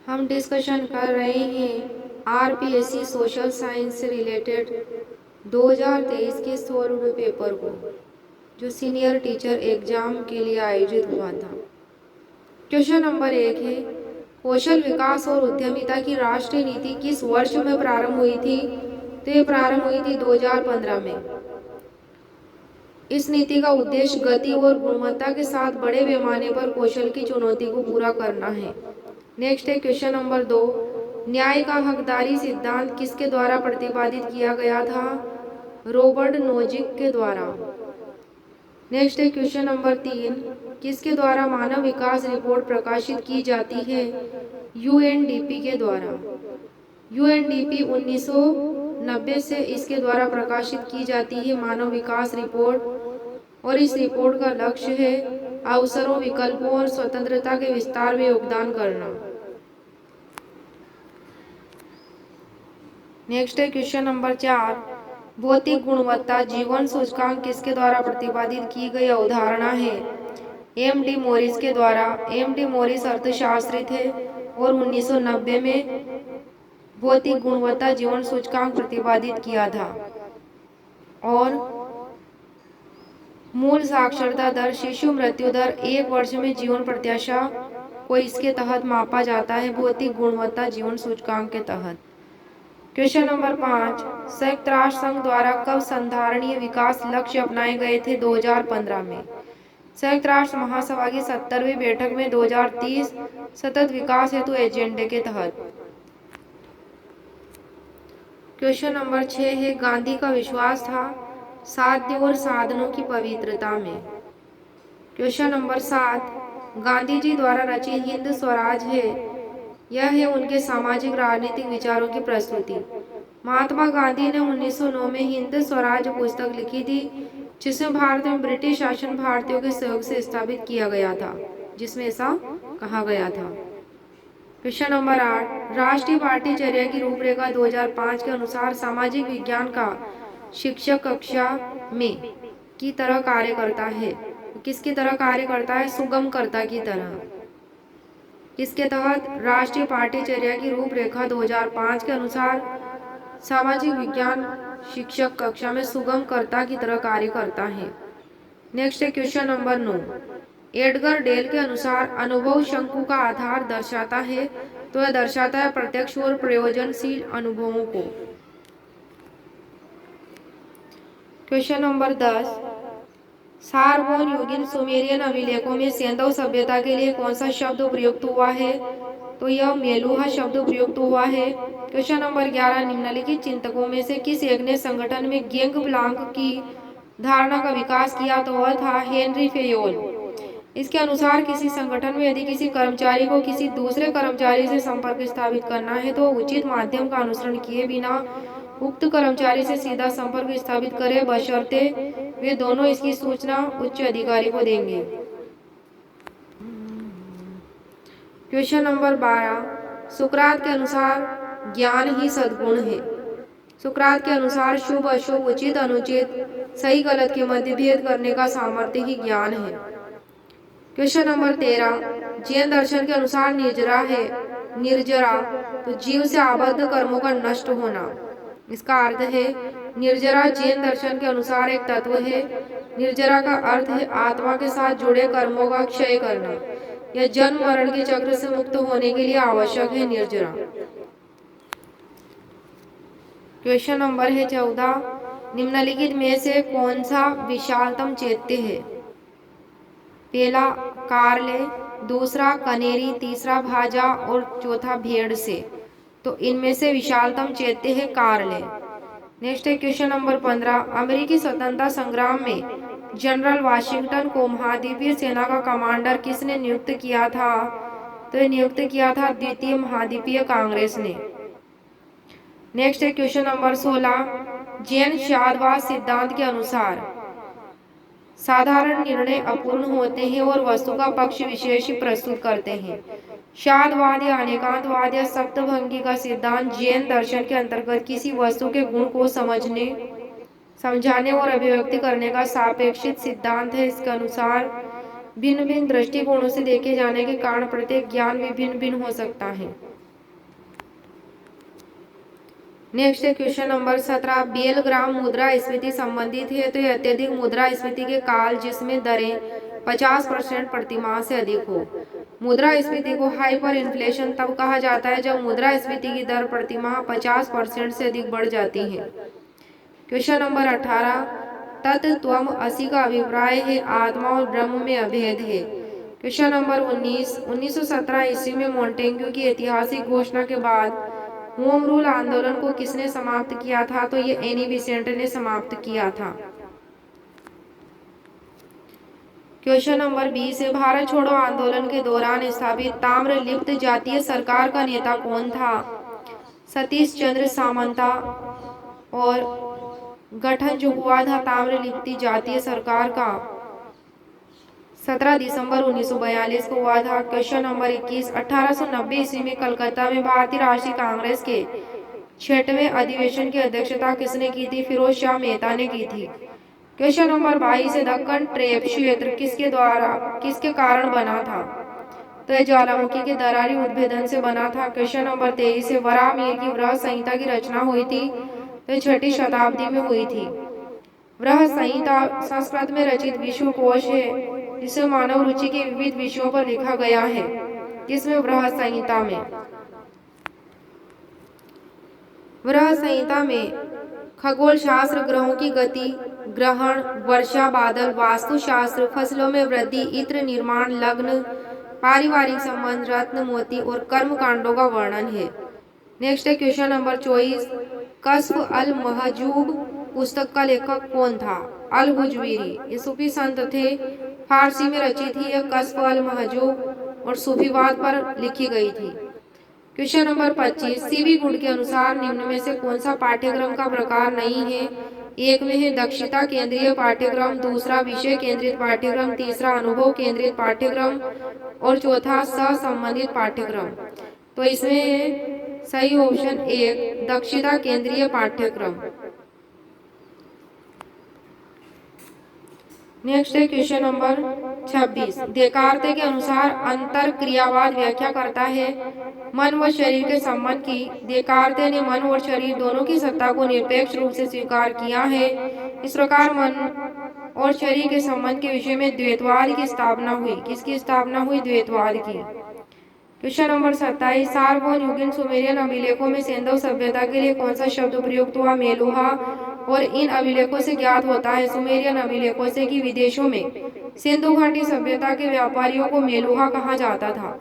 हम डिस्कशन कर रहे हैं आरपीएससी सोशल साइंस से रिलेटेड 2023 के 100 रुपये पेपर को, जो सीनियर टीचर एग्जाम के लिए आयोजित हुआ था। क्वेश्चन नंबर 1 है, कौशल विकास और उद्यमिता की राष्ट्रीय नीति किस वर्ष में प्रारंभ हुई थी? तो ये प्रारंभ हुई थी 2015 में। इस नीति का उद्देश्य गति और गुणवत्ता के साथ बड़े पैमाने पर कौशल की चुनौती को पूरा करना है। नेक्स्ट है क्वेश्चन नंबर 2, न्याय का हकदारी सिद्धांत किसके द्वारा प्रतिपादित किया गया था? रॉबर्ट नोजिक के द्वारा। नेक्स्ट है क्वेश्चन नंबर 3, किसके द्वारा मानव विकास रिपोर्ट प्रकाशित की जाती है? यूएनडीपी के द्वारा। यूएनडीपी 1990 से इसके द्वारा प्रकाशित की जाती है मानव विकास रिपोर्ट, और इस रिपोर्ट का लक्ष्य है अवसरों, विकल्पों और स्वतंत्रता के विस्तार में योगदान करना। नेक्स्ट है क्वेश्चन नंबर 4, भौतिक गुणवत्ता जीवन सूचकांक किसके द्वारा प्रतिपादित की गई अवधारणा है? एम.डी. मॉरिस के द्वारा। एम.डी. मॉरिस अर्थशास्त्री थे और 1990 में भौतिक गुणवत्ता जीवन सूचकांक प्रतिपादित किया था। और मूल साक्षरता दर, शिशु मृत्यु दर, 1 वर्ष में जीवन प्रत्याशा को इसके तहत मापा जाता है भौतिक गुणवत्ता जीवन सूचकांक के तहत। क्वेश्चन नंबर 5, संयुक्त राष्ट्र संघ द्वारा कब संधारणीय विकास लक्ष्य अपनाए गए थे? 2015 में। संयुक्त राष्ट्र महासभा की 70वीं बैठक में 2030 सतत विकास हेतु एजेंडे के तहत। क्वेश्चन नंबर 6 है, गांधी का विश्वास था साध्य और साधनों की पवित्रता में। क्वेश्चन नंबर 7, गांधी जी द्वारा रचित हिंद स्वराज है, यह है उनके सामाजिक राजनीतिक विचारों की प्रस्तुति। महात्मा गांधी ने 1909 में हिंद स्वराज पुस्तक लिखी थी, जिसमें भारत में ब्रिटिश शासन भारतीयों के सहयोग से स्थापित किया गया था, जिसमें ऐसा कहा गया था। क्वेश्चन नंबर 8, राष्ट्रीय पाठ्यचर्या की रूपरेखा 2005 के अनुसार सामाजिक विज्ञान का शिक्षक कक्षा में की तरह कार्य करता है। किसकी तरह कार्य करता है? सुगमकर्ता की तरह। इसके तहत राष्ट्रीय पाठ्यचर्या की रूपरेखा 2005 के अनुसार सामाजिक विज्ञान शिक्षक कक्षा में सुगमकर्ता की तरह कार्य करता है। नेक्स्ट है क्वेश्चन नंबर 9, एडगर डेल के अनुसार अनुभव शंकु का आधार दर्शाता है, तो यह दर्शाता है प्रत्यक्ष और प्रयोजनशील अनुभवों को। क्वेश्चन नंबर 10, सारबोन युगीन सुमेरियन अभिलेखों में सेंधव सभ्यता के लिए कौन सा शब्द प्रयुक्त हुआ है? तो यह मेलुहा शब्द प्रयुक्त हुआ है। क्वेश्चन नंबर 11, निम्नलिखित चिंतकों में से किस एक ने संगठन में गेंग ब्लांक की धारणा का विकास किया? तो वह था हेनरी फेयोल। इसके अनुसार किसी संगठन में यदि किसी कर्मचारी को किसी दूसरे कर्मचारी से संपर्क स्थापित करना है तो उचित माध्यम का अनुसरण किए बिना उक्त कर्मचारी से सीधा संपर्क स्थापित करे, बशर्ते वे दोनों इसकी सूचना उच्च अधिकारी को देंगे। क्वेश्चन नंबर 12, सुकरात के अनुसार ज्ञान ही सद्गुण है। सुकरात के अनुसार शुभ अशुभ, उचित अनुचित, सही गलत के मध्य भेद करने का सामर्थ्य ही ज्ञान है। क्वेश्चन नंबर 13, जैन दर्शन के अनुसार निर्जरा है, निर्जरा तो जीव से आबद्ध कर्मों का नष्ट होना। इसका अर्थ है निर्जरा जैन दर्शन के अनुसार एक तत्व है। निर्जरा का अर्थ है आत्मा के साथ जुड़े कर्मों का क्षय करना। यह जन्म मरण के चक्र से मुक्त होने के लिए आवश्यक है निर्जरा। क्वेश्चन नंबर है 14, निम्नलिखित में से कौन सा विशालतम चैत्य है? पहला कारले, दूसरा कनेरी, तीसरा भाजा और चौथा भेड़ से। तो इनमें से विशालतम चैत्य है कारले। नेक्स्ट है क्वेश्चन नंबर 15, अमेरिकी स्वतंत्रता संग्राम में जनरल वाशिंगटन को महाद्वीपीय सेना का कमांडर किसने नियुक्त किया था? तो ये नियुक्त किया था द्वितीय महाद्वीपीय कांग्रेस ने। नेक्स्ट है क्वेश्चन नंबर 16, जैन शादवाद सिद्धांत के अनुसार साधारण निर्णय अपूर्ण होते हैं और वस्तु का पक्ष विशेष प्रस्तुत करते हैं। शादवाद या अनेकांतवाद या सप्तभंगी का सिद्धांत जैन दर्शन के अंतर्गत किसी वस्तु के गुण को समझने, समझाने और अभिव्यक्ति करने का सापेक्षित सिद्धांत है। इसके अनुसार भिन्न भिन्न दृष्टिकोणों से देखे जाने के कारण प्रत्येक ज्ञान भी भिन्न भिन्न हो सकता है। नेक्स्ट है क्वेश्चन नंबर 17। बेलग्राम मुद्रा स्फीति संबंधित है तो यह अत्यधिक मुद्रा स्फीति के काल जिसमें दरें 50% प्रतिमाह से अधिक हो। मुद्रा स्फीति को हाइपर इन्फ्लेशन तब कहा जाता है जब मुद्रा स्फीति की दर प्रतिमाह 50% से अधिक बढ़ जाती है। Question number 18। तत्त्वम असी का अभिप्राय है आत्मा और ब्रह्म में अभेद है। Question number 19। 1917 ईस्वी में मोंटेग्यू की ऐतिहासिक घोषणा के बाद होम रूल आंदोलन को किसने समाप्त किया था? तो ये एनी बेसेंट ने समाप्त किया था। क्वेश्चन नंबर 20 है भारत छोड़ो आंदोलन के दौरान स्थापित ताम्रलिप्त जातीय सरकार का नेता कौन था? सतीश चंद्र सामंता। और गठन जो हुआ था ताम्रलिप्त जातीय सरकार का 17 दिसंबर 1942 को हुआ था। Question number 21। 1890 ईस्वी में कलकत्ता में भारतीय राष्ट्रीय कांग्रेस के 6वें अधिवेशन की अध्यक्षता किसने की थी? फिरोज शाह मेहता ने की थी। क्वेश्चन नंबर 22 है दक्कन ट्रेप क्षेत्र किसके कारण बना था? तो यह ज्वालामुखी के दरारी उद्भेदन से बना था। क्वेश्चन नंबर 23 है वराहमिहिर की वृहत संहिता की रचना हुई थी? तो 6वीं शताब्दी में हुई थी। वृहत संहिता संस्कृत में रचित विश्वकोश है जिसे मानव रुचि के विविध विषयों पर लिखा गया है। जिसमें वृहत संहिता में खगोल शास्त्र, ग्रहों की गति, ग्रहण, वर्षा, बादल, वास्तुशास्त्र, फसलों में वृद्धि, इत्र निर्माण, लग्न, पारिवारिक संबंध, रत्न, मोती और कर्म कांडों का वर्णन है। नेक्स्ट है क्वेश्चन नंबर 24। कश्फ अल महजूब पुस्तक का लेखक कौन था? अल हुजवीरी। ये सूफी संत थे, फारसी में रची थी यह कश्फ अल महजूब और सूफीवाद पर लिखी गई थी। Question number 25। सीवी गुड के अनुसार निम्न में से कौन सा पाठ्यक्रम का प्रकार नहीं है? एक में है दक्षता केंद्रीय पाठ्यक्रम, दूसरा विषय केंद्रित पाठ्यक्रम, तीसरा अनुभव केंद्रित पाठ्यक्रम और चौथा सहसंबंधित पाठ्यक्रम। तो इसमें सही ऑप्शन 1 दक्षता केंद्रीय पाठ्यक्रम। नेक्स्ट है क्वेश्चन नंबर 26। देकार्ते के अनुसार अंतर क्रियावाद व्याख्या करता है मन व शरीर के संबंध की। देकार्ते ने मन और शरीर दोनों की सत्ता को निरपेक्ष रूप से स्वीकार किया है। इस प्रकार मन और शरीर के संबंध के विषय में द्वैतवाद की स्थापना हुई। किसकी स्थापना हुई? द्वैतवाद की। Question number 27। सारबोन युगीन सुमेरियन अभिलेखों में सिंधु सभ्यता के लिए कौन सा शब्द प्रयुक्त हुआ? मेलुहा। और इन अभिलेखों से ज्ञात होता है सुमेरियन अभिलेखों से कि विदेशों में सिंधु घाटी सभ्यता के व्यापारियों को मेलुहा कहा जाता था।